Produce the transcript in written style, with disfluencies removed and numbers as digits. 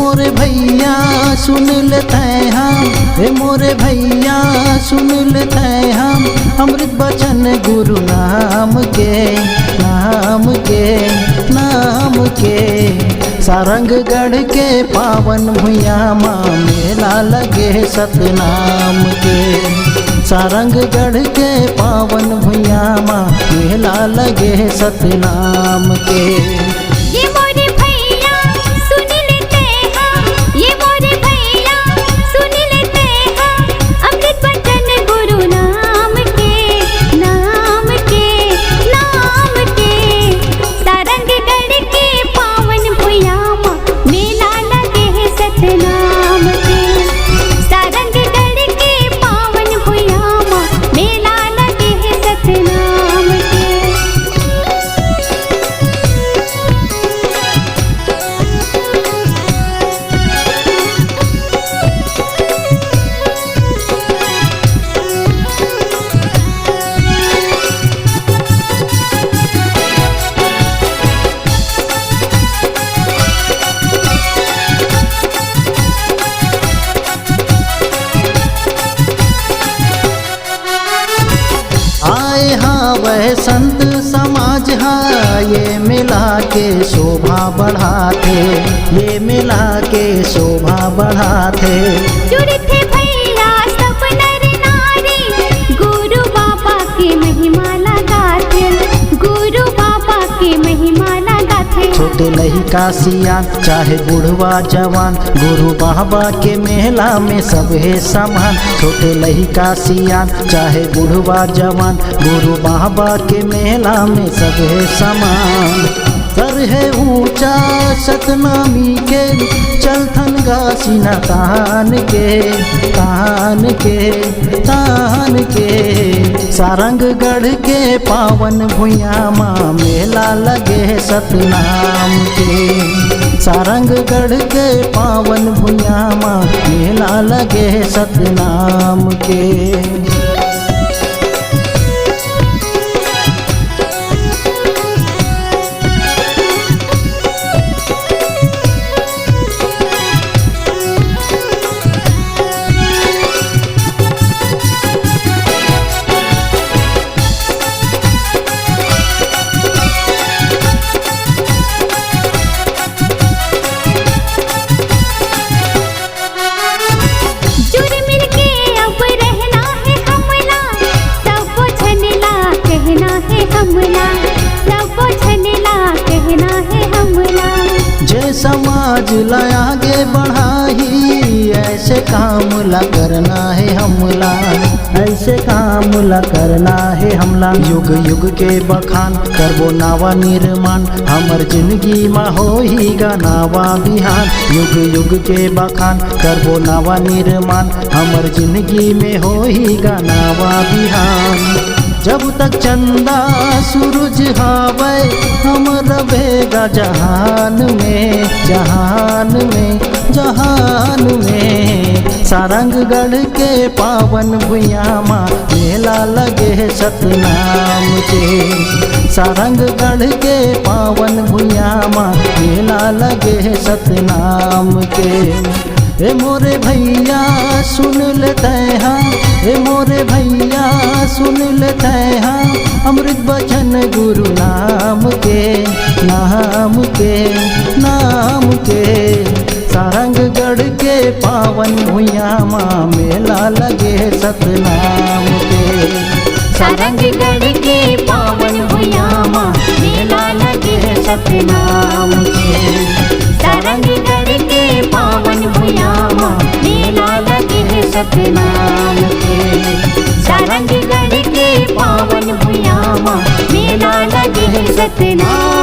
मोरे भैया सुन लेते हम, हे मोरे भैया सुन लेते हम अमृत बचन गुरु नाम के, नाम के, नाम के। सारंगगढ़ के पावन भुइया माँ मेला लगे सतनाम के। सारंगगढ़ के पावन भुइया माँ मेला लगे सतनाम के। ये मोरे भैया सुन लेते हैं, ये मोरे भैया सुन लेते हैं अमृत बचन गुरु नाम के, नाम के, नाम के। सारंगगढ़ के पावन भुइया माँ मेला लगे है सतनाम के। सारंगगढ़ के पावन भुइया माँ मेला लगे है सतनाम के। आए हाँ वह संत समाज हाँ, ये मिला के शोभा बढ़ाते, ये मिला के शोभा बढ़ाते। जुड़े थे भैया सब नर नारी, गुरु बाबा की महिमा लगाते, गुरु बाबा की महिमा लगाते। छोटे लहिका सियान चाहे बूढ़वा जवान, गुरु बाबा के मेला में सब है समान। छोटे लहिका सियान चाहे बूढ़वा जवान, गुरु बाबा के मेला में सब है समान। सर है ऊंचा सतनामी के, चलथन गासीना तान के, तान के, तान के। सारंगगढ़ के पावन भुइया माँ मेला लगे सतनाम के। सारंगगढ़ के पावन भुइया माँ मेला लगे सतनाम के। जय समाज ला आगे बढ़ाही, ऐसे काम ला करना है हमला, ऐसे काम ला करना है हमला। युग युग के बखान करबो नावा निर्माण, हमर जिंदगी में होही गा नावा बिहान। युग युग के बखान करबो नावा निर्माण, हमर जिंदगी में होही गा नावा बिहान। जब तक चंदा सूरज हावे हम रहेगा जहान में, जहान में, जहान में। सारंगगढ़ के पावन भुइया माँ मेला लगे सतनाम के। सारंगगढ़ के पावन भुइया माँ मेला लगे सतनाम के। हे मोरे भैया सुन लेते हैं, हे मोरे भैया सुन लेते हैं अमृत बचन गुरु नाम के, नाम के, नाम के। सारंगगढ़ के पावन भुइया माँ मेला लगे सतनाम के। सारंगगढ़ के पावन भुइया माँ मेला लगे सतनाम के। सारंगगढ़ के पावन भुइया माँ मेला लगे सतनाम के। सारंगगढ़ के पावन भुइया माँ मेला लगे सतनाम।